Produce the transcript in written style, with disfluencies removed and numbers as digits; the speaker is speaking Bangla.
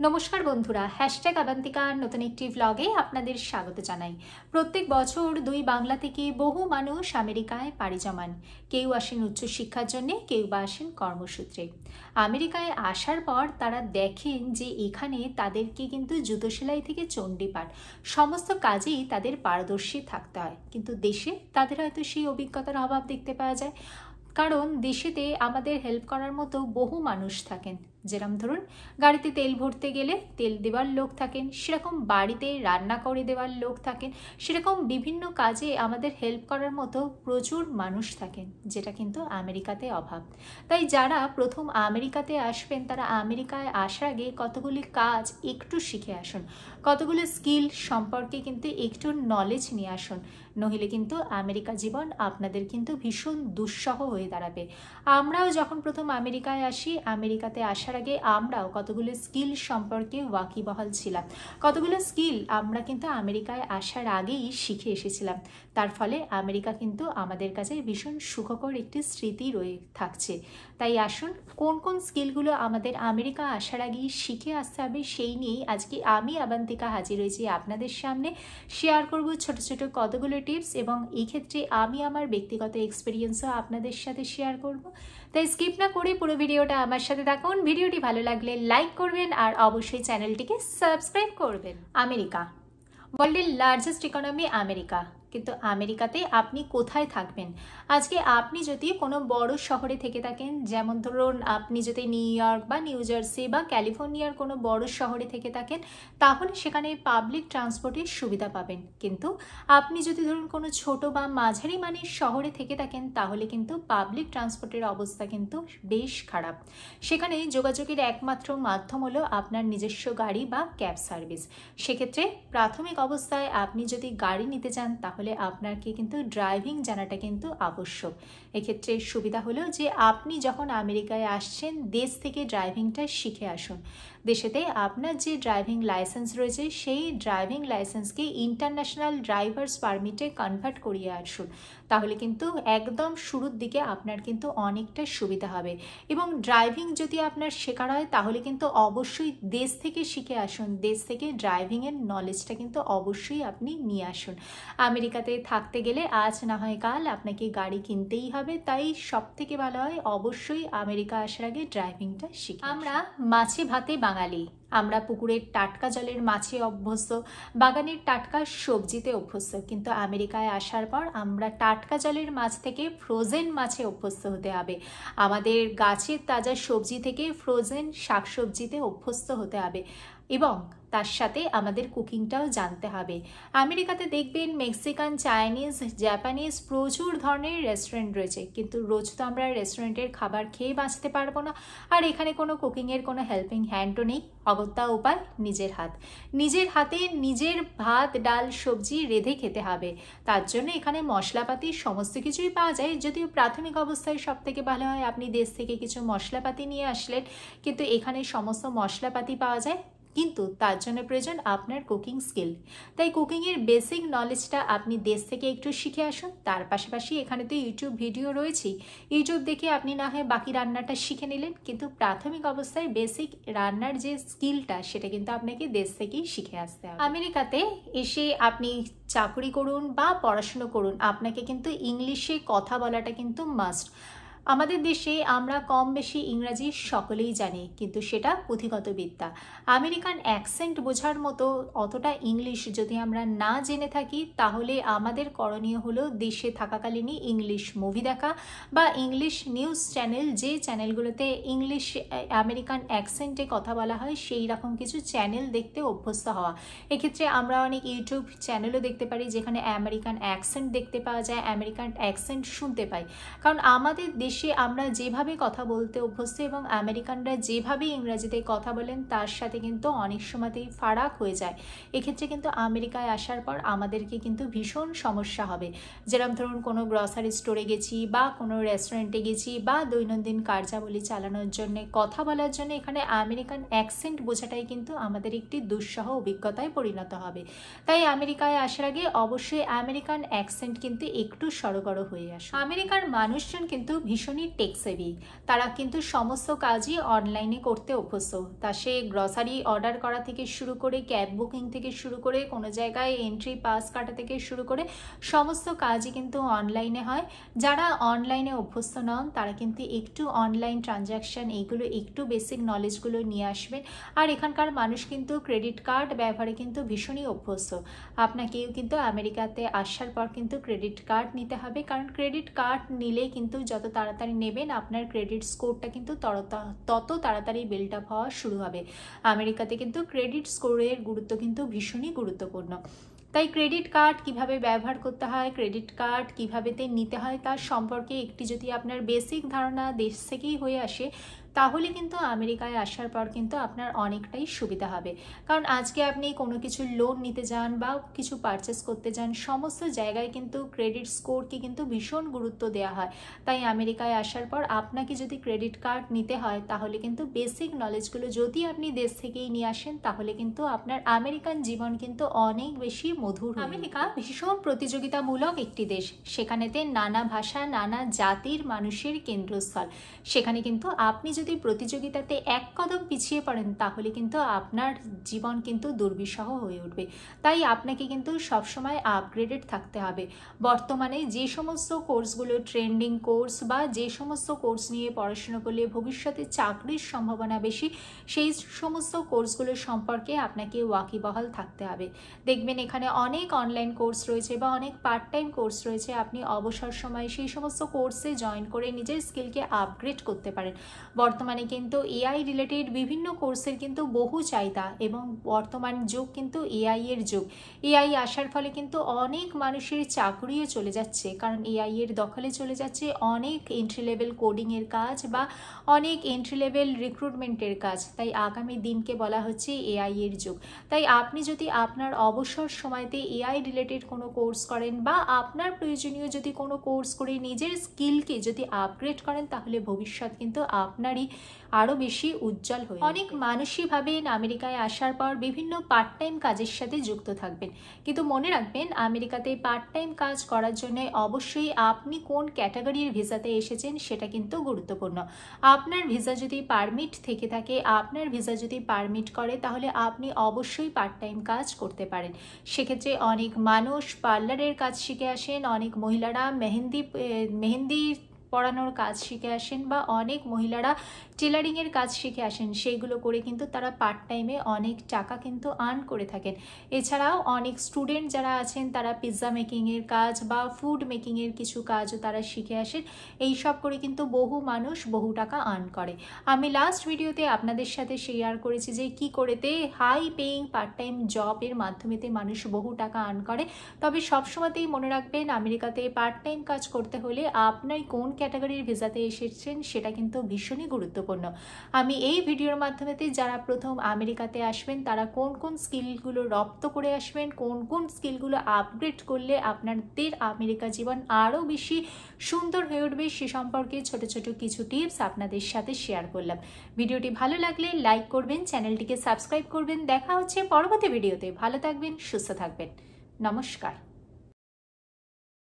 নমস্কার বন্ধুরা, হ্যাশট্যাগ আবান্তিকার নতুন একটি ভ্লগে আপনাদের স্বাগত জানাই। প্রত্যেক বছর দুই বাংলা থেকে বহু মানুষ আমেরিকায় পাড়ি জমান। কেউ আসেন উচ্চশিক্ষার জন্য, কেউ বা আসেন কর্মসূত্রে। আমেরিকায় আসার পর তারা দেখেন যে এখানে তাদেরকে কিন্তু জুতো সেলাই থেকে চণ্ডীপাঠ সমস্ত কাজেই তাদের পারদর্শী থাকতে হয়, কিন্তু দেশে তাদের হয়তো সেই অভিজ্ঞতার অভাব দেখতে পাওয়া যায়। কারণ দেশেতে আমাদের হেল্প করার মতো বহু মানুষ থাকেন। যেরকম ধরুন, গাড়িতে তেল ভরতে গেলে তেল দেওয়ার লোক থাকেন, সেরকম বাড়িতে রান্না করে দেওয়ার লোক থাকেন, সেরকম বিভিন্ন কাজে আমাদের হেল্প করার মতো প্রচুর মানুষ থাকেন, যেটা কিন্তু আমেরিকাতে অভাব। তাই যারা প্রথম আমেরিকাতে আসবেন তারা আমেরিকায় আসার আগে কতগুলি কাজ একটু শিখে আসুন, কতগুলো স্কিল সম্পর্কে কিন্তু একটু নলেজ নিয়ে আসুন, নইলে কিন্তু আমেরিকা জীবন আপনাদের কিন্তু ভীষণ দুঃসহ হয়ে দাঁড়াবে। আমরাও যখন প্রথম আমেরিকায় আসি, আমেরিকাতে আসার আগে আমরাও কতগুলো স্কিল সম্পর্কে ওয়াকিবহাল ছিলাম, কতগুলো স্কিল আমরা কিন্তু আমেরিকায় আসার আগেই শিখে এসেছিলাম। তার ফলে আমেরিকা কিন্তু আমাদের কাছে ভীষণ সুখকর একটি স্মৃতি রয়ে থাকছে। তাই আসুন, কোন কোন স্কিলগুলো আমাদের আমেরিকা আসার আগেই শিখে আসতে হবে সেই নিয়েই আজকে আমি আবান্তিকা হাজির হয়েছি আপনাদের সামনে। শেয়ার করব ছোট ছোট কতগুলো টিপস, এবং এই ক্ষেত্রে আমি আমার ব্যক্তিগত এক্সপিরিয়েন্সও আপনাদের সাথে শেয়ার করব। তাই স্কিপ না করে পুরো ভিডিওটা আমার সাথে দেখুন। ভিডিওটি ভালো লাগলে লাইক করবেন আর অবশ্যই চ্যানেলটিকে সাবস্ক্রাইব করবেন। আমেরিকা ওয়ার্ল্ডের লার্জেস্ট ইকোনমি আমেরিকা, কিন্তু আমেরিকাতে আপনি কোথায় থাকবেন? আজকে আপনি যদি কোনো বড় শহরে থেকে থাকেন, যেমন ধরুন আপনি যদি নিউ ইয়র্ক বা নিউ জার্সি বা ক্যালিফোর্নিয়ার কোনো বড় শহরে থেকে থাকেন, তাহলে সেখানে পাবলিক ট্রান্সপোর্টের সুবিধা পাবেন। কিন্তু আপনি যদি ধরুন কোনো ছোট বা মাঝারি মানের শহরে থেকে থাকেন, তাহলে কিন্তু পাবলিক ট্রান্সপোর্টের অবস্থা কিন্তু বেশ খারাপ। সেখানে যোগাযোগের একমাত্র মাধ্যম হলো আপনার নিজস্ব গাড়ি বা ক্যাব সার্ভিস। সেক্ষেত্রে প্রাথমিক অবস্থায় আপনি যদি গাড়ি নিতে চান, তাহলে আপনাকে কিন্তু ড্রাইভিং জানাটা কিন্তু আবশ্যক। এক্ষেত্রে সুবিধা হলো যে আপনি যখন আমেরিকায় আসছেন, দেশ থেকে ড্রাইভিংটা শিখে আসুন। দেশেতে আপনার যে ড্রাইভিং লাইসেন্স রয়েছে, সেই ড্রাইভিং লাইসেন্সকে ইন্টারন্যাশনাল ড্রাইভার্স পারমিটে কনভার্ট করিয়ে আসুন। তাহলে কিন্তু একদম শুরুর দিকে আপনার কিন্তু অনেকটা সুবিধা হবে। এবং ড্রাইভিং যদি আপনার শেখার হয়, তাহলে কিন্তু অবশ্যই দেশ থেকে শিখে আসুন। দেশ থেকে ড্রাইভিংয়ের নলেজটা কিন্তু অবশ্যই আপনি নিয়ে আসুন। আমেরিকাতে থাকতে গেলে আজ না হয় কাল আপনাকে গাড়ি কিনতেই হবে। তাই সব থেকে ভালো হয় অবশ্যই আমেরিকা আসার আগে ড্রাইভিংটা শিখে। আমরা মাছে ভাতে বাঙালি, আমরা পুকুরের টাটকা জলের মাছে অভ্যস্ত, বাগানের টাটকা সবজিতে অভ্যস্ত, কিন্তু আমেরিকায় আসার পর আমরা টাটকা জলের মাছ থেকে ফ্রোজেন মাছে অভ্যস্ত হতে হবে। আমাদের গাছের তাজা সবজি থেকে ফ্রোজেন শাকসবজিতে অভ্যস্ত হতে হবে, এবং তার সাথে আমাদের কুকিংটাও জানতে হবে। আমেরিকাতে দেখবেন মেক্সিকান, চাইনিজ, জাপানিজ প্রচুর ধরনের রেস্টুরেন্ট রয়েছে, কিন্তু রোজ তো আমরা রেস্টুরেন্টের খাবার খেয়ে বাঁচতে পারবো না। আর এখানে কোনো কুকিংয়ের কোনো হেল্পিং হ্যান্ডও নেই। অগত্যা উপায় নিজের হাত, নিজের হাতে নিজের ভাত ডাল সবজি রেঁধে খেতে হবে। তার জন্য এখানে মশলাপাতি সমস্ত কিছুই পাওয়া যায়। যদিও প্রাথমিক অবস্থায় সব থেকে ভালো হয় আপনি দেশ থেকে কিছু মশলাপাতি নিয়ে আসলেন, কিন্তু এখানে সমস্ত মশলাপাতি পাওয়া যায়, কিন্তু তার জন্য প্রয়োজন আপনার কুকিং স্কিল। তাই কুকিংয়ের বেসিক নলেজটা আপনি দেশ থেকে একটু শিখে আসুন। তার পাশাপাশি এখানে তো ইউটিউব ভিডিও রয়েছেই, ইউটিউব দেখে আপনি না হয় বাকি রান্নাটা শিখে নিলেন, কিন্তু প্রাথমিক অবস্থায় বেসিক রান্নার যে স্কিলটা সেটা কিন্তু আপনাকে দেশ থেকেই শিখে আসতে হবে। আমেরিকাতে এসে আপনি চাকরি করুন বা পড়াশুনো করুন, আপনাকে কিন্তু ইংলিশে কথা বলাটা কিন্তু মাস্ট। আমাদের দেশে আমরা কম বেশি ইংরাজি সকলেই জানি, কিন্তু সেটা পুঁথিগত বিদ্যা। আমেরিকান অ্যাকসেন্ট বোঝার মতো অতটা ইংলিশ যদি আমরা না জেনে থাকি, তাহলে আমাদের করণীয় হলো দেশে থাকাকালীনই ইংলিশ মুভি দেখা বা ইংলিশ নিউজ চ্যানেল, যে চ্যানেলগুলোতে ইংলিশ আমেরিকান অ্যাকসেন্টে কথা বলা হয়, সেই রকম কিছু চ্যানেল দেখতে অভ্যস্ত হওয়া। এক্ষেত্রে আমরা অনেক ইউটিউব চ্যানেলও দেখতে পারি যেখানে আমেরিকান অ্যাকসেন্ট দেখতে পাওয়া যায়, আমেরিকান অ্যাকসেন্ট শুনতে পাই। কারণ আমাদের আমরা যেভাবে কথা বলতে অভ্যস্ত এবং আমেরিকানরা যেভাবে ইংরেজিতে কথা বলেন, তার সাথে কিন্তু অনেক সময়তেই ফারাক হয়ে যায়। এক্ষেত্রে কিন্তু আমেরিকায় আসার পর আমাদেরকে কিন্তু ভীষণ সমস্যা হবে। যেরকম ধরুন কোনো গ্রসারি স্টোরে গেছি বা কোনো রেস্টুরেন্টে গেছি বা দৈনন্দিন কার্যাবলী চালানোর জন্য কথা বলার জন্য এখানে আমেরিকান অ্যাকসেন্ট বোঝাটাই কিন্তু আমাদের একটি দুঃসহ অভিজ্ঞতায় পরিণত হবে। তাই আমেরিকায় আসার আগে অবশ্যই আমেরিকান অ্যাকসেন্ট কিন্তু একটু সড়গড় হয়ে আসে। আমেরিকার মানুষজন কিন্তু ভীষণ ভীষণই টেক সেভি। তারা কিন্তু সমস্ত কাজই অনলাইনে করতে অভ্যস্ত। তা সে গ্রসারি অর্ডার করা থেকে শুরু করে ক্যাব বুকিং থেকে শুরু করে কোনো জায়গায় এন্ট্রি পাস কাটা থেকে শুরু করে সমস্ত কাজই কিন্তু অনলাইনে হয়। যারা অনলাইনে অভ্যস্ত নন তারা কিন্তু একটু অনলাইন ট্রানজ্যাকশান এইগুলো একটু বেসিক নলেজগুলো নিয়ে আসবেন। আর এখানকার মানুষ কিন্তু ক্রেডিট কার্ড ব্যবহারে কিন্তু ভীষণই অভ্যস্ত। আপনাকেও কিন্তু আমেরিকাতে আসার পর কিন্তু ক্রেডিট কার্ড নিতে হবে, কারণ ক্রেডিট কার্ড নিলে কিন্তু যত তাড়াতাড়ি নেবেন আপনার ক্রেডিট স্কোরটা কিন্তু তত তাড়াতাড়ি বিল্ড আপ হওয়া শুরু হবে। আমেরিকাতে কিন্তু ক্রেডিট স্কোরের গুরুত্ব কিন্তু ভীষণই গুরুত্বপূর্ণ। তাই ক্রেডিট কার্ড কিভাবে ব্যবহার করতে হয়, ক্রেডিট কার্ড কিভাবে নিতে হয় তার সম্পর্কে একটি যদি আপনার বেসিক ধারণা দেশ থেকেই হয়ে আসে, তাহলে কিন্তু আমেরিকায় আসার পর কিন্তু আপনার অনেকটাই সুবিধা হবে। কারণ আজকে আপনি কোনো কিছু লোন নিতে যান বা কিছু পারচেস করতে যান, সমস্ত জায়গায় কিন্তু ক্রেডিট স্কোরকে কিন্তু ভীষণ গুরুত্ব দেওয়া হয়। তাই আমেরিকায় আসার পর আপনাকে যদি ক্রেডিট কার্ড নিতে হয় তাহলে কিন্তু বেসিক নলেজগুলো যদি আপনি দেশ থেকেই নিয়ে আসেন তাহলে কিন্তু আপনার আমেরিকান জীবন কিন্তু অনেক বেশি মধুর। আমেরিকা ভীষণ প্রতিযোগিতামূলক একটি দেশ। সেখানেতে নানা ভাষা নানা জাতির মানুষের কেন্দ্রস্থল। সেখানে কিন্তু আপনি যদি প্রতিযোগিতাতে এক কদম পিছিয়ে পড়েন তাহলে কিন্তু আপনার জীবন কিন্তু দুর্বিষহ হয়ে উঠবে। তাই আপনাকে কিন্তু সবসময় আপগ্রেডেড থাকতে হবে। বর্তমানে যে সমস্ত কোর্সগুলো ট্রেন্ডিং কোর্স বা যে সমস্ত কোর্স নিয়ে পড়াশোনা করলে ভবিষ্যতে চাকরির সম্ভাবনা বেশি, সেই সমস্ত কোর্সগুলো সম্পর্কে আপনাকে ওয়াকিবহাল থাকতে হবে। দেখবেন এখানে অনেক অনলাইন কোর্স রয়েছে বা অনেক পার্ট টাইম কোর্স রয়েছে। আপনি অবসর সময়ে সেই সমস্ত কোর্সে জয়েন করে নিজের স্কিলকে আপগ্রেড করতে পারেন। বর্তমানে কিন্তু এআই রিলেটেড বিভিন্ন কোর্সের কিন্তু বহু চাহিদা এবং বর্তমান যুগ কিন্তু এআই এর যুগ। এআই আসার ফলে কিন্তু অনেক মানুষের চাকরিও চলে যাচ্ছে, কারণ এআই এর দখলে চলে যাচ্ছে অনেক এন্ট্রি লেভেল কোডিংয়ের কাজ বা অনেক এন্ট্রি লেভেল রিক্রুটমেন্টের কাজ। তাই আগামী দিনকে বলা হচ্ছে এআই এর যুগ। তাই আপনি যদি আপনার অবসর সময়তে এআই রিলেটেড কোনো কোর্স করেন বা আপনার প্রয়োজনীয় যদি কোনো কোর্স করে নিজের স্কিলকে যদি আপগ্রেড করেন তাহলে ভবিষ্যৎ কিন্তু আপনারই আরও বেশি উজ্জ্বল হয়ে। অনেক মানুষই ভাবেন আমেরিকায় আসার পর বিভিন্ন পার্ট টাইম কাজের সাথে যুক্ত থাকবেন, কিন্তু মনে রাখবেন আমেরিকাতে পার্ট টাইম কাজ করার জন্য অবশ্যই আপনি কোন ক্যাটাগরির ভিসাতে এসেছেন সেটা কিন্তু গুরুত্বপূর্ণ। আপনার ভিসা যদি পারমিট থেকে থাকে, আপনার ভিসা যদি পারমিট করে তাহলে আপনি অবশ্যই পার্ট টাইম কাজ করতে পারেন। সেক্ষেত্রে অনেক মানুষ পার্লারের কাজ শিখে আসেন, অনেক মহিলারা মেহেন্দি পড়ানোর কাজ শিখে আসেন বা অনেক মহিলারা টেলারিংয়ের কাজ শিখে আসেন। সেইগুলো করে কিন্তু তারা পার্ট টাইমে অনেক টাকা কিন্তু আর্ন করে থাকেন। এছাড়াও অনেক স্টুডেন্ট যারা আছেন তারা পিৎজা মেকিংয়ের কাজ বা ফুড মেকিংয়ের কিছু কাজও তারা শিখে আসেন। এই সব করে কিন্তু বহু মানুষ বহু টাকা আর্ন করে। আমি লাস্ট ভিডিওতে আপনাদের সাথে শেয়ার করেছি যে কি করেতে হাই পেইং পার্ট টাইম জবের মাধ্যমেতে মানুষ বহু টাকা আর্ন করে। তবে সবসময়তেই মনে রাখবেন আমেরিকাতে পার্ট টাইম কাজ করতে হলে আপনার কোন ক্যাটাগরির ভিসাতে এসেছেন সেটা কিন্তু ভীষণই গুরুত্বপূর্ণ। আমি এই ভিডিওর মাধ্যমেতে যারা প্রথম আমেরিকাতে আসবেন তারা কোন কোন স্কিলগুলো রপ্ত করে আসবেন, কোন কোন স্কিলগুলো আপগ্রেড করলে আপনাদের আমেরিকা জীবন আরও বেশি সুন্দর হয়ে উঠবে সে সম্পর্কে ছোট ছোট কিছু টিপস আপনাদের সাথে শেয়ার করলাম। ভিডিওটি ভালো লাগলে লাইক করবেন, চ্যানেলটিকে সাবস্ক্রাইব করবেন। দেখা হচ্ছে পরবর্তী ভিডিওতে। ভালো থাকবেন, সুস্থ থাকবেন। নমস্কার।